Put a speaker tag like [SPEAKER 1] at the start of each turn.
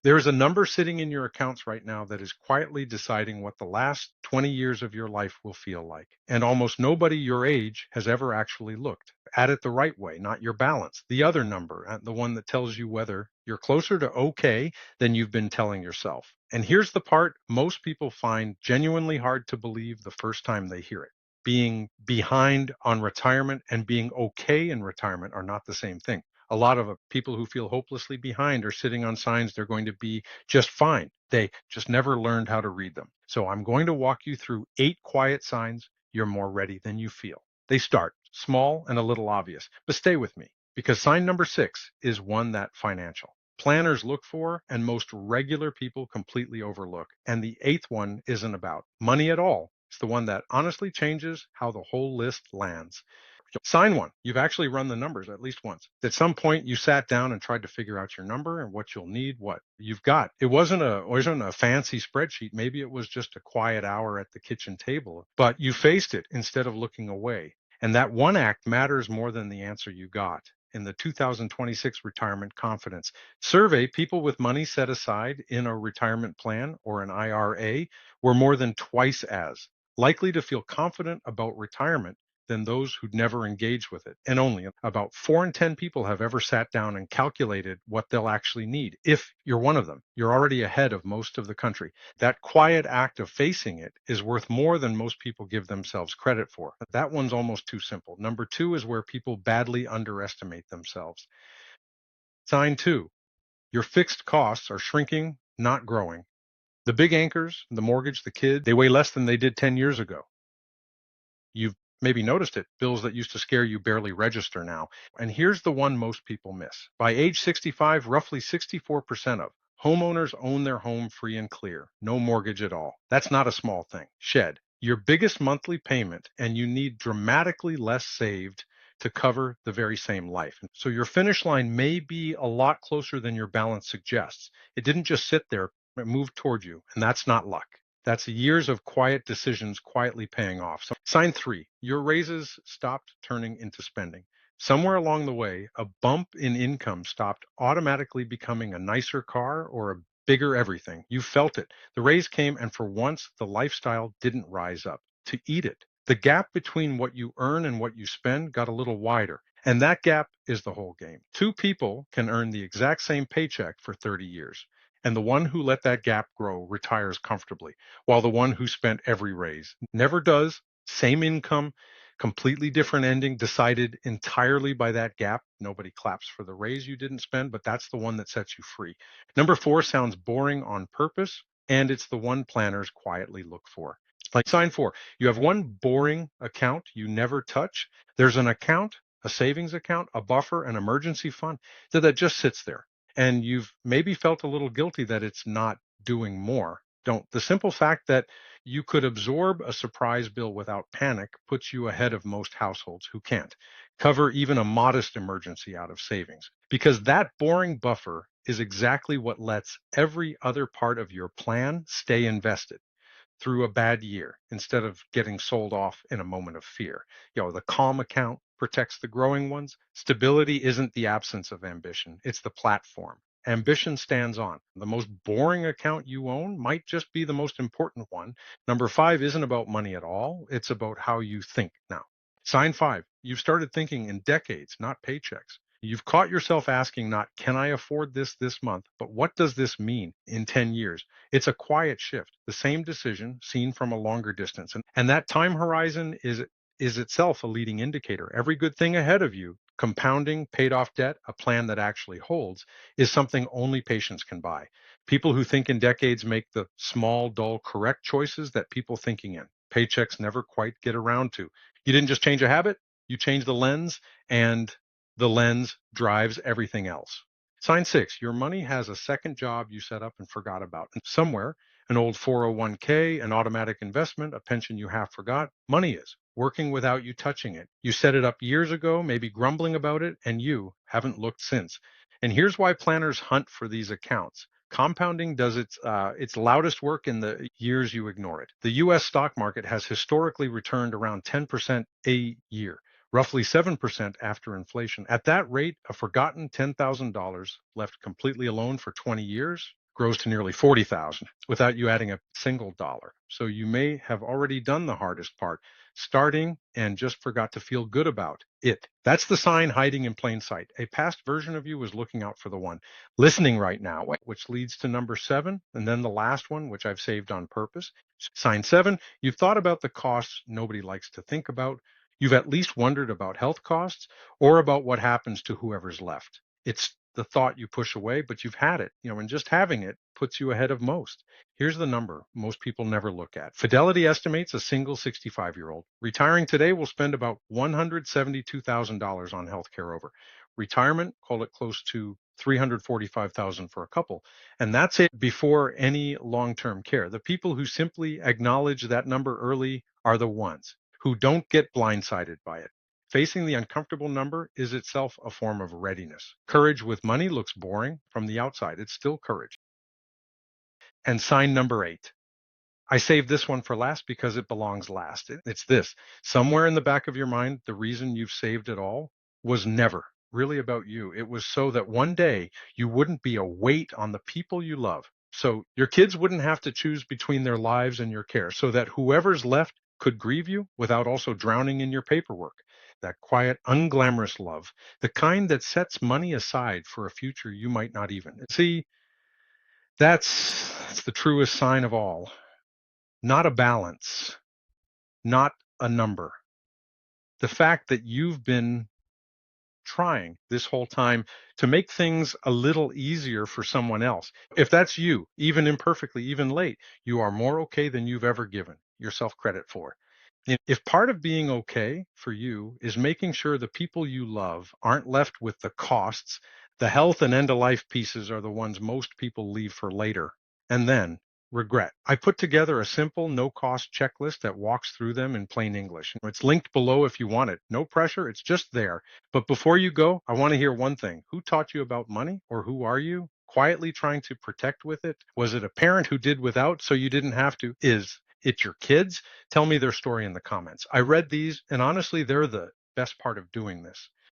[SPEAKER 1] There is a number sitting in your accounts right now that is quietly deciding what the last 20 years of your life will feel like. And almost nobody your age has ever actually looked at it the right way, not your balance. The other number, the one that tells you whether you're closer to okay than you've been telling yourself. And here's the part most people find genuinely hard to believe the first time they hear it. Being behind on retirement and being okay in retirement are not the same thing. A lot of people who feel hopelessly behind are sitting on signs they're going to be just fine. They just never learned how to read them. So I'm going to walk you through 8 quiet signs you're more ready than you feel. They start small and a little obvious, but stay with me because sign number 6 is one that financial. Planners look for and most regular people completely overlook. And the 8th one isn't about money at all. It's the one that honestly changes how the whole list lands. Sign one. You've actually run the numbers at least once. At some point, you sat down and tried to figure out your number and what you'll need, what you've got. It wasn't a fancy spreadsheet. Maybe it was just a quiet hour at the kitchen table, but you faced it instead of looking away. And that one act matters more than the answer you got. In the 2026 Retirement Confidence Survey, people with money set aside in a retirement plan or an IRA were more than twice as likely to feel confident about retirement than those who'd never engaged with it. And only about 4 in 10 people have ever sat down and calculated what they'll actually need. If you're one of them, you're already ahead of most of the country. That quiet act of facing it is worth more than most people give themselves credit for. That one's almost too simple. Number 2 is where people badly underestimate themselves. Sign 2, your fixed costs are shrinking, not growing. The big anchors, the mortgage, the kid, they weigh less than they did 10 years ago. You've maybe noticed it. Bills that used to scare you barely register now. And here's the one most people miss. By age 65, roughly 64% of homeowners own their home free and clear, no mortgage at all. That's not a small thing. Shed your biggest monthly payment, and you need dramatically less saved to cover the very same life. So your finish line may be a lot closer than your balance suggests. It didn't just sit there, it moved toward you, and that's not luck. That's years of quiet decisions quietly paying off. So sign 3, your raises stopped turning into spending. Somewhere along the way, a bump in income stopped automatically becoming a nicer car or a bigger everything. You felt it. The raise came, and for once, the lifestyle didn't rise up to eat it. The gap between what you earn and what you spend got a little wider. And that gap is the whole game. 2 people can earn the exact same paycheck for 30 years. And the one who let that gap grow retires comfortably, while the one who spent every raise never does. Same income, completely different ending, decided entirely by that gap. Nobody claps for the raise you didn't spend, but that's the one that sets you free. Number 4 sounds boring on purpose, and it's the one planners quietly look for. Like sign 4, you have one boring account you never touch. There's an account, a savings account, a buffer, an emergency fund that just sits there. And you've maybe felt a little guilty that it's not doing more. Don't. The simple fact that you could absorb a surprise bill without panic puts you ahead of most households who can't cover even a modest emergency out of savings, because that boring buffer is exactly what lets every other part of your plan stay invested through a bad year instead of getting sold off in a moment of fear. The calm account protects the growing ones. Stability isn't the absence of ambition, it's the platform. Ambition stands on. The most boring account you own might just be the most important one. Number 5 isn't about money at all, it's about how you think now. Sign 5, you've started thinking in decades, not paychecks. You've caught yourself asking not, can I afford this month, but what does this mean in 10 years? It's a quiet shift, the same decision seen from a longer distance. And that time horizon is itself a leading indicator. Every good thing ahead of you, compounding, paid off debt, a plan that actually holds, is something only patience can buy. People who think in decades make the small, dull, correct choices that people thinking in paychecks never quite get around to. You didn't just change a habit, you changed the lens, and the lens drives everything else. Sign 6, your money has a second job you set up and forgot about. And somewhere, an old 401k, an automatic investment, a pension you half forgot, money is working without you touching it. You set it up years ago, maybe grumbling about it, and you haven't looked since. And here's why planners hunt for these accounts. Compounding does its loudest work in the years you ignore it. The US stock market has historically returned around 10% a year, roughly 7% after inflation. At that rate, a forgotten $10,000 left completely alone for 20 years grows to nearly 40,000 without you adding a single dollar. So you may have already done the hardest part, starting and just forgot to feel good about it. That's the sign hiding in plain sight. A past version of you was looking out for the one listening right now, which leads to number 7, and then the last one, which I've saved on purpose. Sign 7, you've thought about the costs nobody likes to think about. You've at least wondered about health costs or about what happens to whoever's left. It's the thought you push away, but you've had it, and just having it puts you ahead of most. Here's the number most people never look at. Fidelity estimates a single 65-year-old retiring today will spend about $172,000 on healthcare over. Retirement, call it close to $345,000 for a couple. And that's it before any long-term care. The people who simply acknowledge that number early are the ones who don't get blindsided by it. Facing the uncomfortable number is itself a form of readiness. Courage with money looks boring from the outside. It's still courage. And sign number 8. I saved this one for last because it belongs last. It's this. Somewhere in the back of your mind, the reason you've saved it all was never really about you. It was so that one day you wouldn't be a weight on the people you love. So your kids wouldn't have to choose between their lives and your care, so that whoever's left could grieve you without also drowning in your paperwork. That quiet, unglamorous love, the kind that sets money aside for a future you might not even see. That's the truest sign of all. Not a balance, not a number. The fact that you've been trying this whole time to make things a little easier for someone else. If that's you, even imperfectly, even late, you are more okay than you've ever given yourself credit for. If part of being okay for you is making sure the people you love aren't left with the costs, the health and end of life pieces are the ones most people leave for later. And then regret. I put together a simple no cost checklist that walks through them in plain English. It's linked below if you want it. No pressure. It's just there. But before you go, I want to hear one thing. Who taught you about money, or who are you quietly trying to protect with it? Was it a parent who did without so you didn't have to? Is it your kids? Tell me their story in the comments. I read these, and honestly, they're the best part of doing this.